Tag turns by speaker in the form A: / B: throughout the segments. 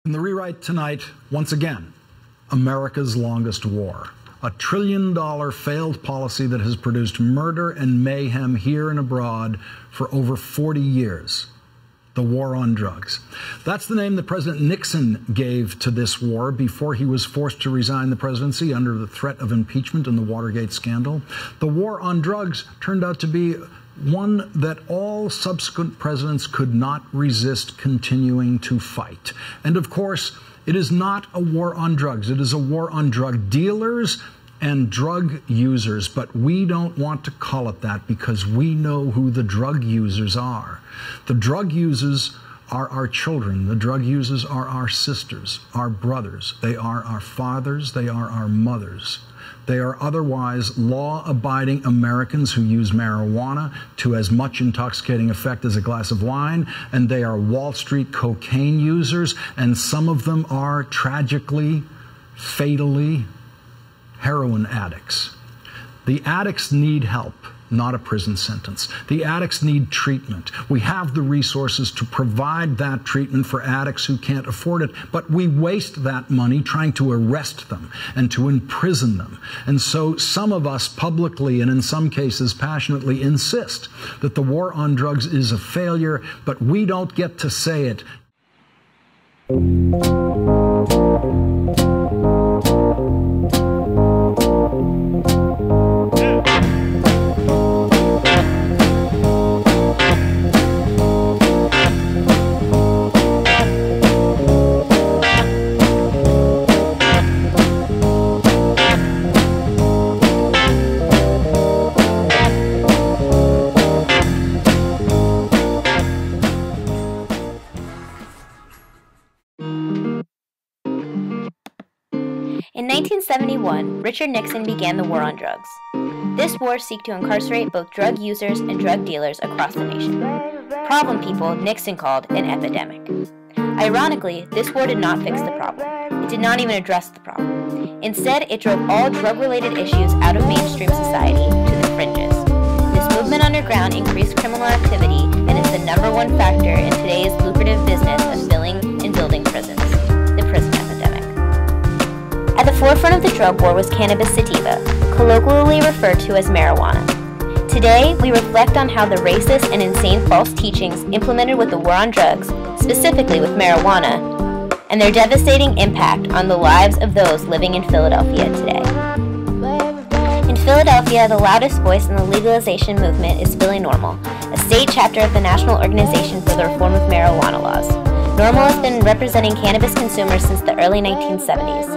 A: In the rewrite tonight, once again, America's longest war. A $1 trillion failed policy that has produced murder and mayhem here and abroad for over 40 years. The war on drugs. That's the name that President Nixon gave to this war before he was forced to resign the presidency under the threat of impeachment in the Watergate scandal. The war on drugs turned out to be one that all subsequent presidents could not resist continuing to fight. And of course, it is not a war on drugs. It is a war on drug dealers and drug users. But we don't want to call it that because we know who the drug users are. The drug users are our children. The drug users are our sisters, our brothers. They are our fathers. They are our mothers. They are otherwise law-abiding Americans who use marijuana to as much intoxicating effect as a glass of wine, and they are Wall Street cocaine users, and some of them are tragically, fatally, heroin addicts. The addicts need help, not a prison sentence. The addicts need treatment. We have the resources to provide that treatment for addicts who can't afford it, but we waste that money trying to arrest them and to imprison them. And so some of us publicly and in some cases passionately insist that the war on drugs is a failure, but we don't get to say it.
B: In 1971, Richard Nixon began the war on drugs. This war sought to incarcerate both drug users and drug dealers across the nation. Problem people Nixon called an epidemic. Ironically, this war did not fix the problem. It did not even address the problem. Instead, it drove all drug-related issues out of mainstream society to the fringes. This movement underground increased criminal activity and is the #1 factor in today's lucrative business of filling and building prisons. The prison epidemic. At the forefront of the drug war was cannabis sativa, colloquially referred to as marijuana. Today, we reflect on how the racist and insane false teachings implemented with the war on drugs, specifically with marijuana, and their devastating impact on the lives of those living in Philadelphia today. In Philadelphia, the loudest voice in the legalization movement is Philly NORML, a state chapter of the National Organization for the Reform of Marijuana Laws. NORML has been representing cannabis consumers since the early 1970s.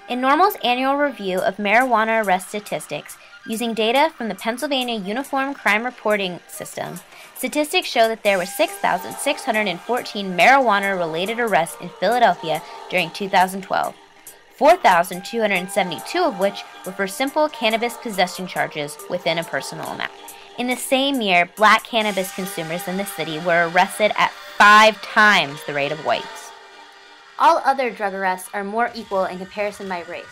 B: In NORML's annual review of marijuana arrest statistics, using data from the Pennsylvania Uniform Crime Reporting System, statistics show that there were 6,614 marijuana-related arrests in Philadelphia during 2012, 4,272 of which were for simple cannabis possession charges within a personal amount. In the same year, black cannabis consumers in the city were arrested at 5 times the rate of whites. All other drug arrests are more equal in comparison by race.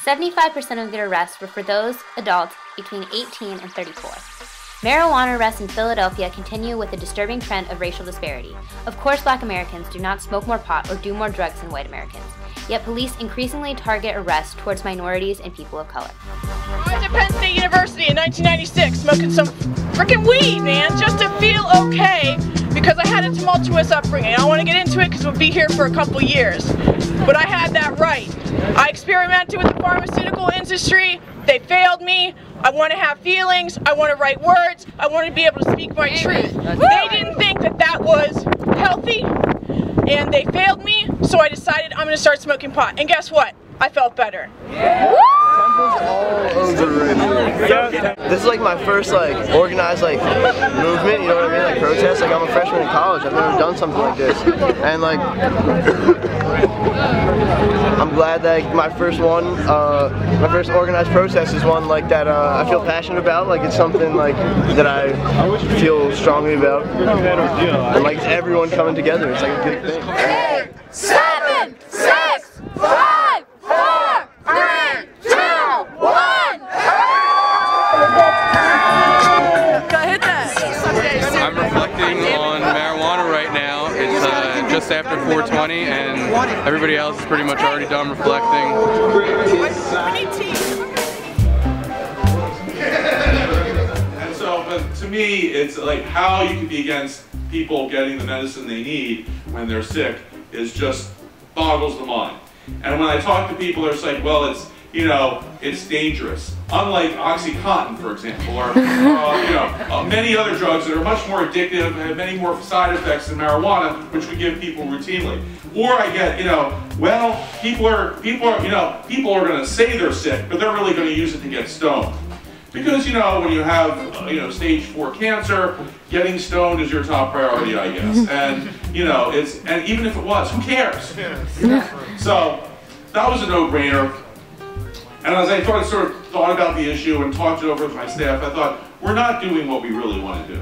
B: 75% of the arrests were for those adults between 18 and 34. Marijuana arrests in Philadelphia continue with a disturbing trend of racial disparity. Of course, black Americans do not smoke more pot or do more drugs than white Americans. Yet police increasingly target arrests towards minorities and people of color.
C: I was at Penn State University in 1996 smoking some freaking weed, man, just to feel okay because I had a tumultuous upbringing. I don't want to get into it because we'll be here for a couple years, but I had that right. I experimented with the pharmaceutical industry. They failed me. I want to have feelings. I want to write words. I want to be able to speak my truth. They didn't think that that was healthy, and they failed me, so I decided I'm going to start smoking pot. And guess what? I felt better.
D: This is like my first organized movement, you know what I mean, protest. I'm a freshman in college. I've never done something like this, and I'm glad that my first organized protest is one that I feel passionate about. It's something that I feel strongly about, and it's everyone coming together. It's a good thing.
E: 8, 7, 6, 5, 4, 3, 2, 1.
F: after 420, and everybody else is pretty much already done reflecting.
G: And so, but to me, it's like how you can be against people getting the medicine they need when they're sick is just boggles the mind. And when I talk to people, they're just like, well, it's, you know, it's dangerous. Unlike OxyContin, for example, or many other drugs that are much more addictive and have many more side effects than marijuana, which we give people routinely. Or I get, you know, well, people are going to say they're sick, but they're really going to use it to get stoned. Because, you know, when you have, stage 4 cancer, getting stoned is your top priority, I guess. And, you know, and even if it was, who cares? So, that was a no-brainer. And as I sort of thought about the issue and talked it over with my staff, I thought, we're not doing what we really want to do.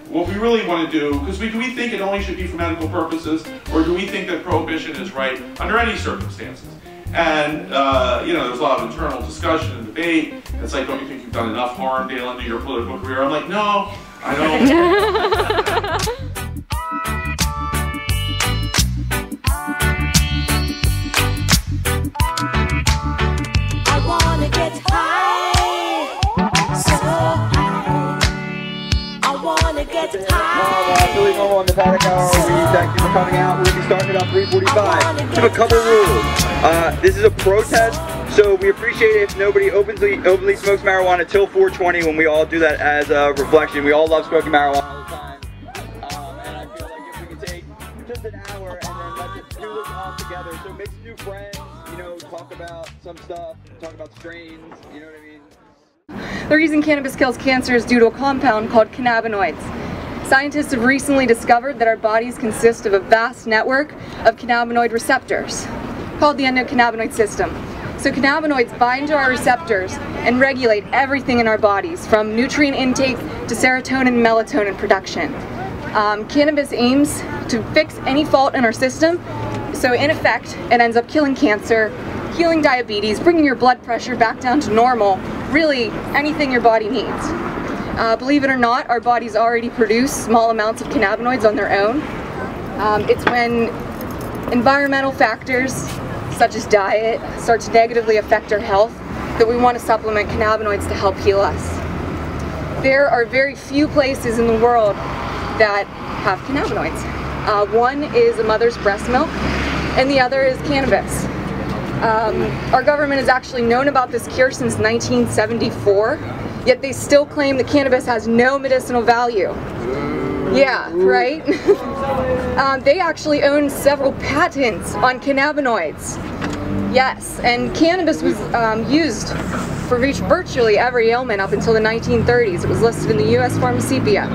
G: What we really want to do, because do we think it only should be for medical purposes, or do we think that prohibition is right under any circumstances? And, there's a lot of internal discussion and debate. It's like, don't you think you've done enough harm, Dale, into your political career? I'm like, no, I don't.
H: Billy Normal on the Paddock Hour. Thank you for coming out. We're going to be starting at 3:45. We have a couple rules. This is a protest, so we appreciate it if nobody openly smokes marijuana till 420 when we all do that as a reflection. We all love smoking marijuana all the time. And I feel like if we could take just an hour and then let's do this all together. So make some new friends, talk about some stuff, talk about strains, you know what I mean?
I: The reason cannabis kills cancer is due to a compound called cannabinoids. Scientists have recently discovered that our bodies consist of a vast network of cannabinoid receptors, called the endocannabinoid system. So cannabinoids bind to our receptors and regulate everything in our bodies, from nutrient intake to serotonin and melatonin production. Cannabis aims to fix any fault in our system, so in effect, it ends up killing cancer, healing diabetes, bringing your blood pressure back down to normal, really anything your body needs. Believe it or not, our bodies already produce small amounts of cannabinoids on their own. It's when environmental factors, such as diet, start to negatively affect our health that we want to supplement cannabinoids to help heal us. There are very few places in the world that have cannabinoids. One is a mother's breast milk, and the other is cannabis. Our government has actually known about this cure since 1974, yet they still claim that cannabis has no medicinal value. Yeah, right? They actually own several patents on cannabinoids. Yes, and cannabis was used for virtually every ailment up until the 1930s. It was listed in the U.S. Pharmacopoeia.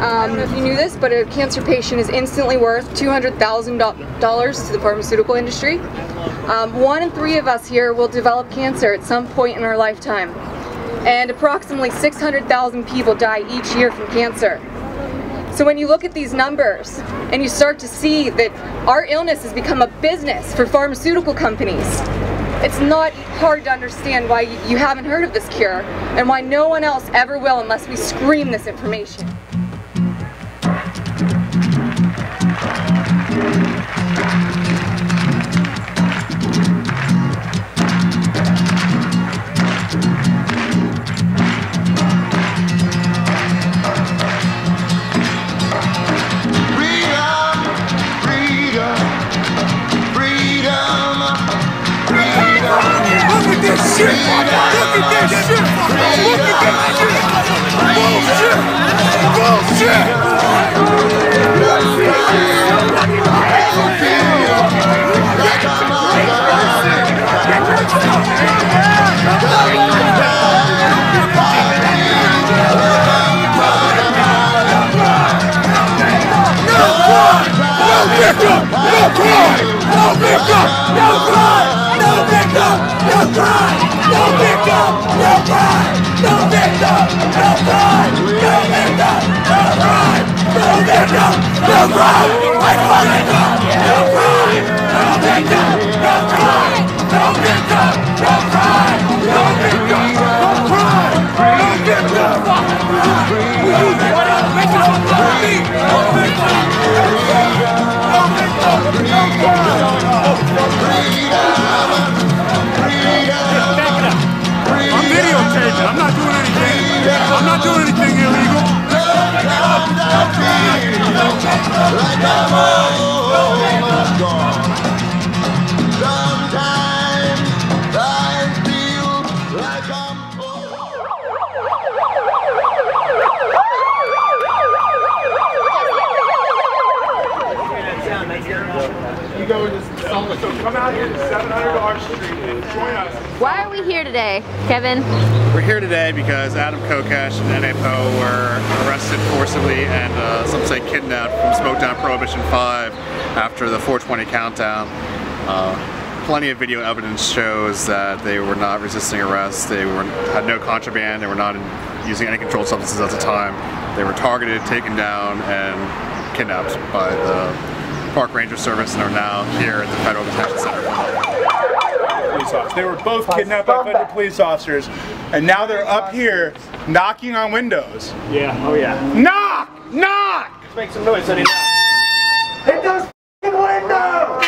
I: I don't know if you knew this, but a cancer patient is instantly worth $200,000 to the pharmaceutical industry. 1 in 3 of us here will develop cancer at some point in our lifetime. And approximately 600,000 people die each year from cancer. So when you look at these numbers and you start to see that our illness has become a business for pharmaceutical companies, it's not hard to understand why you haven't heard of this cure and why no one else ever will unless we scream this information.
E: Shit! Look at this shit! Look at this shit! Bullshit! No not doing anything illegal.
J: So come out here to $700 Street and join us.
B: Why are we here today, Kevin?
F: We're here today because Adam Kokesh and N.A. Poe were arrested forcibly and some say kidnapped from Smoketown Prohibition 5 after the 420 countdown. Plenty of video evidence shows that they were not resisting arrest, they had no contraband, they were not using any controlled substances at the time. They were targeted, taken down, and kidnapped by the Park Ranger Service and are now here at the Federal Detention Center.
J: They were both kidnapped by federal police officers, and now they're up here knocking on windows.
K: Yeah, oh yeah.
J: Knock! Knock!
K: Let's make some noise, honey.
J: Hit those f***ing windows!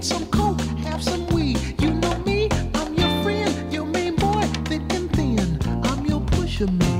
E: Some coke, have some weed. You know me, I'm your friend, your main boy, thick and thin. I'm your pusher man.